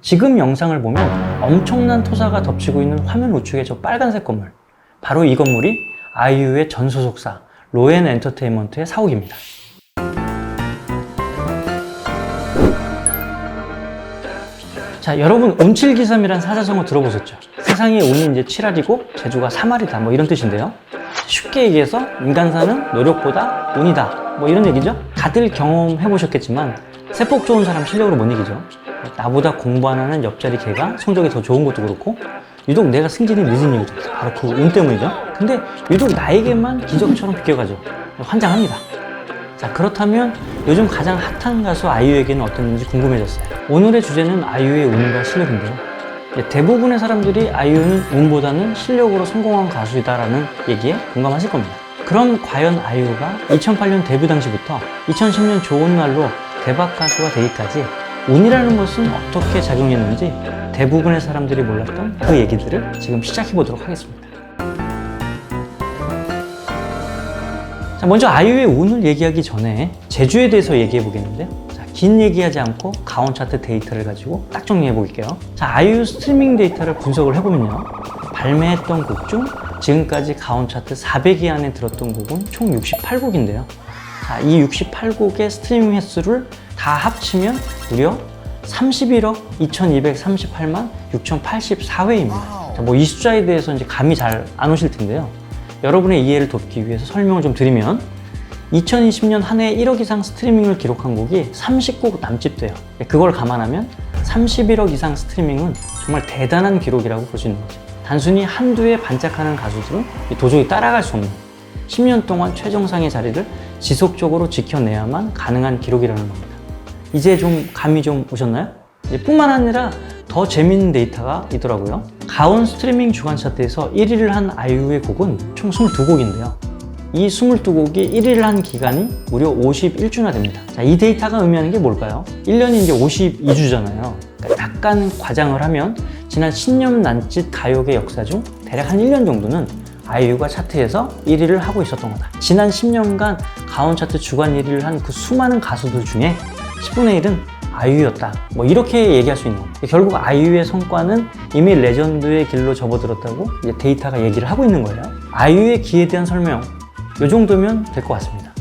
지금 영상을 보면 엄청난 토사가 덮치고 있는 화면 우측의 저 빨간색 건물, 바로 이 건물이 아이유의 전 소속사 로엔 엔터테인먼트의 사옥입니다. 자, 여러분 운칠기삼이란 사자성어 들어보셨죠? 세상의 운이 이제 7할이고 재주가 3할이다 뭐 이런 뜻인데요. 쉽게 얘기해서 인간사는 노력보다 운이다 뭐 이런 얘기죠. 다들 경험해 보셨겠지만 세폭 좋은 사람 실력으로 못 이기죠. 나보다 공부 안 하는 옆자리 걔가 성적이 더 좋은 것도 그렇고 유독 내가 승진이 늦은 이유죠. 바로 그 운 때문이죠. 근데 유독 나에게만 기적처럼 비껴가죠. 환장합니다. 자, 그렇다면 요즘 가장 핫한 가수 아이유에게는 어땠는지 궁금해졌어요. 오늘의 주제는 아이유의 운과 실력인데요. 대부분의 사람들이 아이유는 운보다는 실력으로 성공한 가수이다라는 얘기에 공감하실 겁니다. 그럼 과연 아이유가 2008년 데뷔 당시부터 2010년 좋은 날로 대박 가수가 되기까지 운이라는 것은 어떻게 작용했는지 대부분의 사람들이 몰랐던 그 얘기들을 지금 시작해 보도록 하겠습니다. 자, 먼저 아이유의 운을 얘기하기 전에 재주에 대해서 얘기해 보겠는데요. 자, 긴 얘기하지 않고 가온 차트 데이터를 가지고 딱 정리해 볼게요. 자, 아이유 스트리밍 데이터를 분석을 해보면요. 발매했던 곡 중 지금까지 가온 차트 400위 안에 들었던 곡은 총 68곡인데요. 자, 이 68곡의 스트리밍 횟수를 다 합치면 무려 31억 2238만 6084회입니다. 뭐 이 숫자에 대해서 이제 감이 잘 안 오실 텐데요. 여러분의 이해를 돕기 위해서 설명을 좀 드리면 2020년 한 해 1억 이상 스트리밍을 기록한 곡이 30곡 남짓돼요. 그걸 감안하면 31억 이상 스트리밍은 정말 대단한 기록이라고 볼 수 있는 거죠. 단순히 한두 해 반짝하는 가수들은 도저히 따라갈 수 없는 10년 동안 최정상의 자리를 지속적으로 지켜내야만 가능한 기록이라는 겁니다. 이제 좀 감이 좀 오셨나요? 뿐만 아니라 더 재밌는 데이터가 있더라고요. 가온 스트리밍 주간 차트에서 1위를 한 아이유의 곡은 총 22곡인데요. 이 22곡이 1위를 한 기간이 무려 51주나 됩니다. 자, 이 데이터가 의미하는 게 뭘까요? 1년이 이제 52주잖아요. 그러니까 약간 과장을 하면 지난 10년 남짓 가요계 역사 중 대략 한 1년 정도는 아이유가 차트에서 1위를 하고 있었던 거다. 지난 10년간 가온 차트 주간 1위를 한 그 수많은 가수들 중에 10분의 1은 아이유였다. 뭐 이렇게 얘기할 수 있는 겁니다. 결국 아이유의 성과는 이미 레전드의 길로 접어들었다고 이제 데이터가 얘기를 하고 있는 거예요. 아이유의 기에 대한 설명, 이 정도면 될 것 같습니다.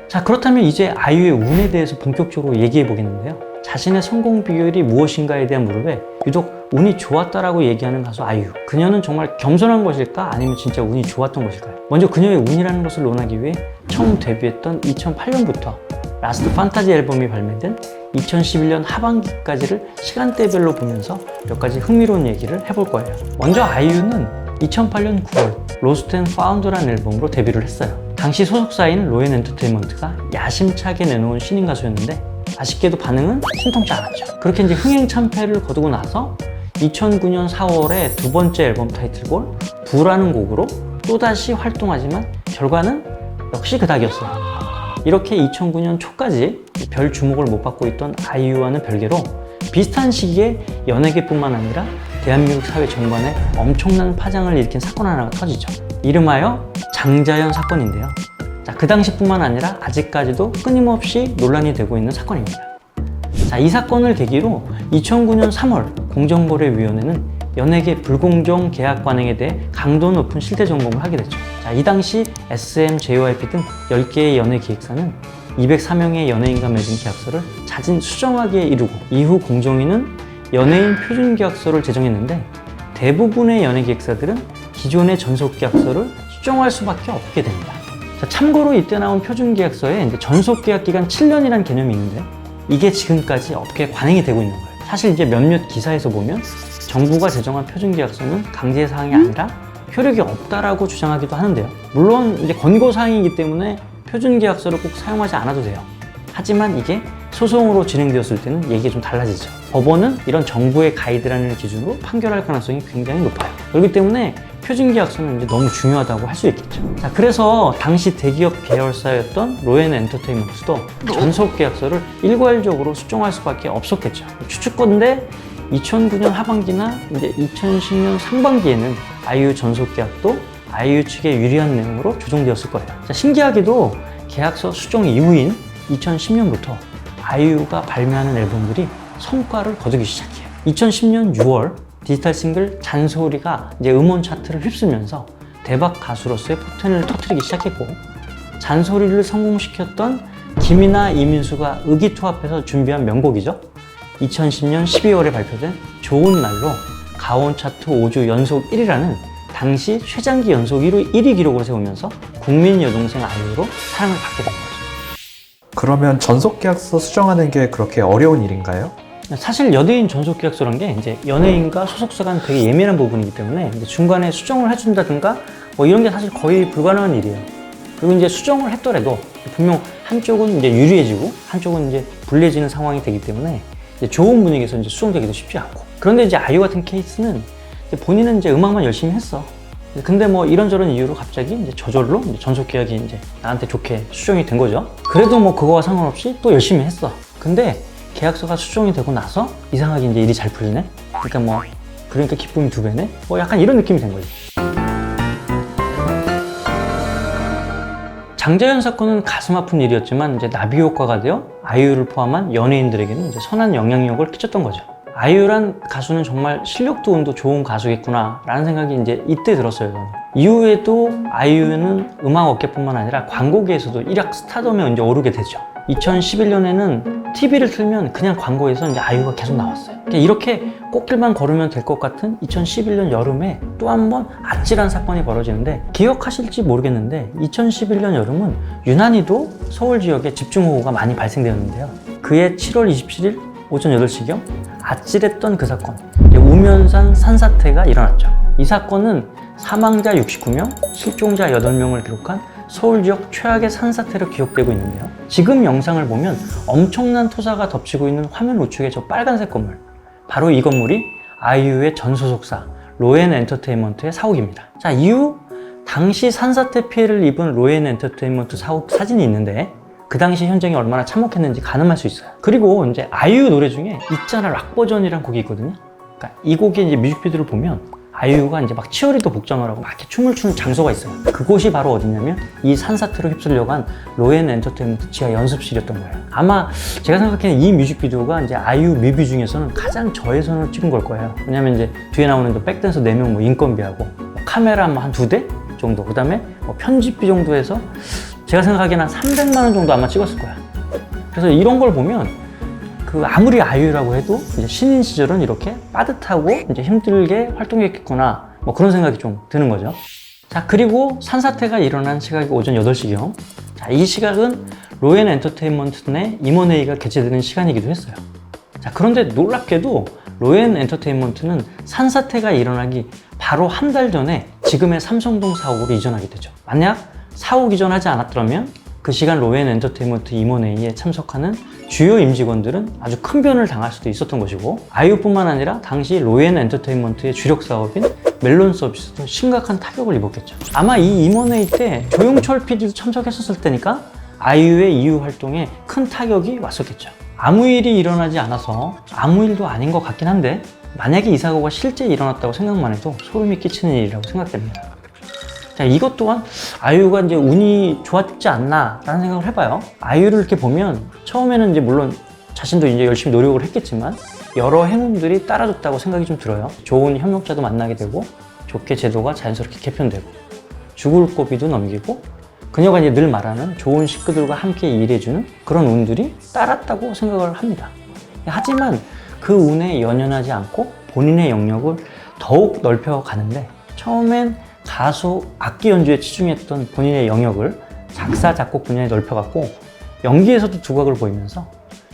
자, 그렇다면 이제 아이유의 운에 대해서 본격적으로 얘기해 보겠는데요. 자신의 성공 비결이 무엇인가에 대한 무릎에 유독 운이 좋았다라고 얘기하는 가수 아이유. 그녀는 정말 겸손한 것일까? 아니면 진짜 운이 좋았던 것일까요? 먼저 그녀의 운이라는 것을 논하기 위해 처음 데뷔했던 2008년부터 라스트 판타지 앨범이 발매된 2011년 하반기까지를 시간대별로 보면서 몇 가지 흥미로운 얘기를 해볼 거예요. 먼저 아이유는 2008년 9월 로스트 앤 파운드라는 앨범으로 데뷔를 했어요. 당시 소속사인 로엔 엔터테인먼트가 야심차게 내놓은 신인 가수였는데 아쉽게도 반응은 신통치 않았죠. 그렇게 이제 흥행참패를 거두고 나서 2009년 4월에 두 번째 앨범 타이틀곡 부라는 곡으로 또다시 활동하지만 결과는 역시 그닥이었어요. 이렇게 2009년 초까지 별 주목을 못 받고 있던 아이유와는 별개로 비슷한 시기에 연예계뿐만 아니라 대한민국 사회 전반에 엄청난 파장을 일으킨 사건 하나가 터지죠. 이름하여 장자연 사건인데요. 자, 그 당시뿐만 아니라 아직까지도 끊임없이 논란이 되고 있는 사건입니다. 자, 이 사건을 계기로 2009년 3월 공정거래위원회는 연예계 불공정 계약 관행에 대해 강도 높은 실태 점검을 하게 됐죠. 자, 이 당시 SM, JYP 등 10개의 연예 기획사는 204명의 연예인과 맺은 계약서를 자진 수정하기에 이르고 이후 공정위는 연예인 표준 계약서를 제정했는데 대부분의 연예 기획사들은 기존의 전속 계약서를 수정할 수밖에 없게 됩니다. 자, 참고로 이때 나온 표준 계약서에 이제 전속 계약 기간 7년이라는 개념이 있는데 이게 지금까지 업계에 관행이 되고 있는 거예요. 사실 이제 몇몇 기사에서 보면 정부가 제정한 표준 계약서는 강제 사항이 아니라 효력이 없다라고 주장하기도 하는데요. 물론 이제 권고 사항이기 때문에 표준 계약서를 꼭 사용하지 않아도 돼요. 하지만 이게 소송으로 진행되었을 때는 얘기가 좀 달라지죠. 법원은 이런 정부의 가이드라인을 기준으로 판결할 가능성이 굉장히 높아요. 그렇기 때문에 표준 계약서는 이제 너무 중요하다고 할 수 있겠죠. 자, 그래서 당시 대기업 계열사였던 로엔 엔터테인먼트도 전속 계약서를 일괄적으로 수정할 수밖에 없었겠죠. 추측건데 2009년 하반기나 이제 2010년 상반기에는 아이유 전속 계약도 아이유 측에 유리한 내용으로 조정되었을 거예요. 자, 신기하게도 계약서 수정 이후인 2010년부터 아이유가 발매하는 앨범들이 성과를 거두기 시작해요. 2010년 6월 디지털 싱글 잔소리가 이제 음원 차트를 휩쓸면서 대박 가수로서의 포텐을 터뜨리기 시작했고, 잔소리를 성공시켰던 김이나 이민수가 의기투합해서 준비한 명곡이죠. 2010년 12월에 발표된 좋은 날로 가온 차트 5주 연속 1위라는 당시 최장기 연속 1위 기록을 세우면서 국민 여동생 아이유로 사랑을 받게 된 거죠. 그러면 전속계약서 수정하는 게 그렇게 어려운 일인가요? 사실 연예인 전속계약서란 게 이제 연예인과 소속사 간 되게 예민한 부분이기 때문에 이제 중간에 수정을 해준다든가 뭐 이런 게 사실 거의 불가능한 일이에요. 그리고 이제 수정을 했더라도 분명 한쪽은 이제 유리해지고 한쪽은 이제 불리해지는 상황이 되기 때문에 이제 좋은 분위기에서 이제 수정되기도 쉽지 않고. 그런데 이제 아이유 같은 케이스는 이제 본인은 이제 음악만 열심히 했어. 근데 뭐 이런저런 이유로 갑자기 이제 저절로 이제 전속계약이 이제 나한테 좋게 수정이 된 거죠. 그래도 뭐 그거와 상관없이 또 열심히 했어. 근데 계약서가 수정이 되고 나서 이상하게 이제 일이 잘 풀리네? 그러니까 기쁨이 2배네? 뭐 약간 이런 느낌이 된 거지. 장자연 사건은 가슴 아픈 일이었지만 이제 나비 효과가 되어 아이유를 포함한 연예인들에게는 이제 선한 영향력을 끼쳤던 거죠. 아이유란 가수는 정말 실력도 운도 좋은 가수겠구나 라는 생각이 이제 이때 들었어요. 저는. 이후에도 아이유는 음악 업계뿐만 아니라 광고계에서도 일약 스타덤에 이제 오르게 되죠. 2011년에는 TV를 틀면 그냥 광고에서 이제 아이유가 계속 나왔어요. 이렇게 꽃길만 걸으면 될 것 같은 2011년 여름에 또 한 번 아찔한 사건이 벌어지는데, 기억하실지 모르겠는데 2011년 여름은 유난히도 서울 지역에 집중호우가 많이 발생되었는데요. 그해 7월 27일 오전 8시경 아찔했던 그 사건, 우면산 산사태가 일어났죠. 이 사건은 사망자 69명, 실종자 8명을 기록한 서울 지역 최악의 산사태로 기억되고 있는데요. 지금 영상을 보면 엄청난 토사가 덮치고 있는 화면 우측의 저 빨간색 건물, 바로 이 건물이 아이유의 전 소속사 로엔 엔터테인먼트의 사옥입니다. 자, 이후 당시 산사태 피해를 입은 로엔 엔터테인먼트 사옥 사진이 있는데 그 당시 현장이 얼마나 참혹했는지 가늠할 수 있어요. 그리고 이제 아이유 노래 중에 있잖아 락 버전이라는 곡이 있거든요. 그러니까 이 곡의 이제 뮤직비디오를 보면 아이유가 이제 막 치어리더 복장을 하고 막 이렇게 춤을 추는 장소가 있어요. 그곳이 바로 어디냐면 이 산사태로 휩쓸려고 한 로엔 엔터테인먼트 지하 연습실이었던 거예요. 아마 제가 생각하기에는 이 뮤직비디오가 이제 아이유 뮤비 중에서는 가장 저예산으로 찍은 걸 거예요. 왜냐면 이제 뒤에 나오는 백댄서 4명 뭐 인건비하고 카메라 뭐 한 2대 정도, 그 다음에 뭐 편집비 정도 해서 제가 생각하기에는 한 300만 원 정도 아마 찍었을 거야. 그래서 이런 걸 보면 아무리 아이유라고 해도 이제 신인 시절은 이렇게 빠듯하고 이제 힘들게 활동했겠구나, 뭐 그런 생각이 좀 드는 거죠. 자, 그리고 산사태가 일어난 시각이 오전 8시경. 자, 이 시각은 로엔 엔터테인먼트 내 임원회의가 개최되는 시간이기도 했어요. 자, 그런데 놀랍게도 로엔 엔터테인먼트는 산사태가 일어나기 바로 한 달 전에 지금의 삼성동 사옥으로 이전하게 되죠. 만약 사옥 이전하지 않았더라면 그 시간 로엔 엔터테인먼트 임원회의에 참석하는 주요 임직원들은 아주 큰 변을 당할 수도 있었던 것이고, 아이유뿐만 아니라 당시 로엔 엔터테인먼트의 주력 사업인 멜론 서비스도 심각한 타격을 입었겠죠. 아마 이 임원회의 때 조용철 PD도 참석했었을 때니까 아이유의 이후 활동에 큰 타격이 왔었겠죠. 아무 일이 일어나지 않아서 아무 일도 아닌 것 같긴 한데, 만약에 이 사고가 실제 일어났다고 생각만 해도 소름이 끼치는 일이라고 생각됩니다. 자, 이것 또한 아이유가 이제 운이 좋았지 않나 라는 생각을 해봐요. 아이유를 이렇게 보면 처음에는 이제 물론 자신도 이제 열심히 노력을 했겠지만 여러 행운들이 따라줬다고 생각이 좀 들어요. 좋은 협력자도 만나게 되고, 좋게 제도가 자연스럽게 개편되고, 죽을 고비도 넘기고, 그녀가 이제 늘 말하는 좋은 식구들과 함께 일해주는 그런 운들이 따랐다고 생각을 합니다. 하지만 그 운에 연연하지 않고 본인의 영역을 더욱 넓혀가는데, 처음엔 가수 악기 연주에 치중했던 본인의 영역을 작사, 작곡 분야에 넓혀갔고, 연기에서도 두각을 보이면서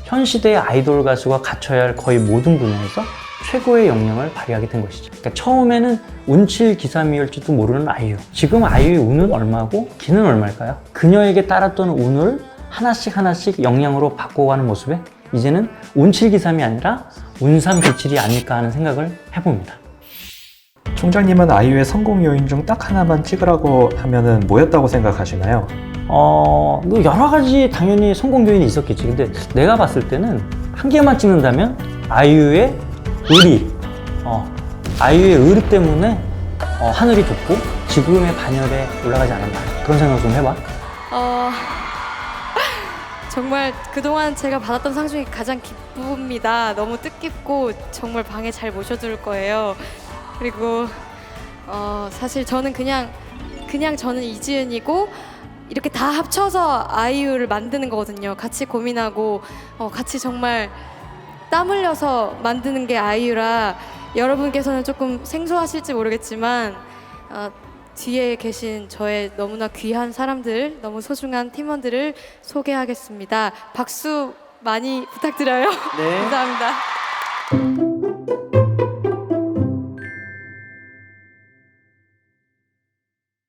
현 시대의 아이돌 가수가 갖춰야 할 거의 모든 분야에서 최고의 역량을 발휘하게 된 것이죠. 그러니까 처음에는 운칠기삼이었지도 모르는 아이유. 지금 아이유의 운은 얼마고 기는 얼마일까요? 그녀에게 따랐던 운을 하나씩 역량으로 바꿔가는 모습에 이제는 운칠기삼이 아니라 운삼기칠이 아닐까 하는 생각을 해봅니다. 총장님은 아이유의 성공 요인 중 딱 하나만 찍으라고 하면은 뭐였다고 생각하시나요? 여러 가지 당연히 성공 요인이 있었겠지. 근데 내가 봤을 때는 한 개만 찍는다면 아이유의 의리. 아이유의 의리 때문에 하늘이 좁고 지금의 반열에 올라가지 않았나. 그런 생각 좀 해봐. 정말 그동안 제가 받았던 상 중에 가장 기쁩니다. 너무 뜻깊고 정말 방에 잘 모셔둘 거예요. 그리고 사실 저는 그냥 저는 이지은이고 이렇게 다 합쳐서 아이유를 만드는 거거든요. 같이 고민하고 같이 정말 땀 흘려서 만드는 게 아이유라 여러분께서는 조금 생소하실지 모르겠지만 뒤에 계신 저의 너무나 귀한 사람들, 너무 소중한 팀원들을 소개하겠습니다. 박수 많이 부탁드려요. 네. 감사합니다.